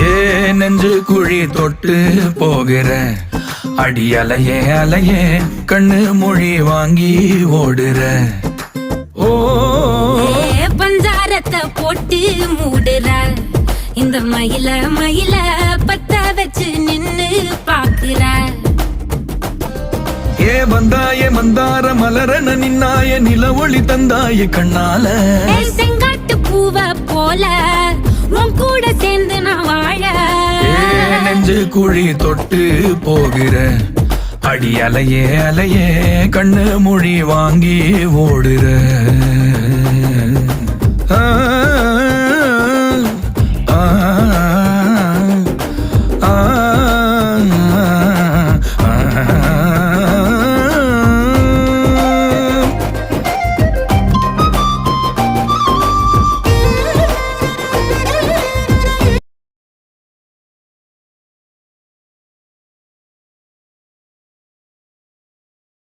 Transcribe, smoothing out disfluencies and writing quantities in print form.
ஏ நெஞ்சு குழி தொட்டு போகிற அடி அலையே அலையே கண்ணு மொழி வாங்கி ஓடுற. ஓ பஞ்சாரத்தை போட்டு மூடுற இந்த மயில மயில பத்த வச்சு நின்னு பாக்குற. ஏ வந்தாய மந்தார மலரன நின்னாய நில ஒளி தந்தாய கண்ணால. செங்காட்டு பூவ போல உன் கூட சேர்ந்து நான் வாழ. நெஞ்சு குழி தொட்டு போகிற அடி அலையே அலையே கண்ணு மொழி வாங்கி ஓடுற. ஆ ஆ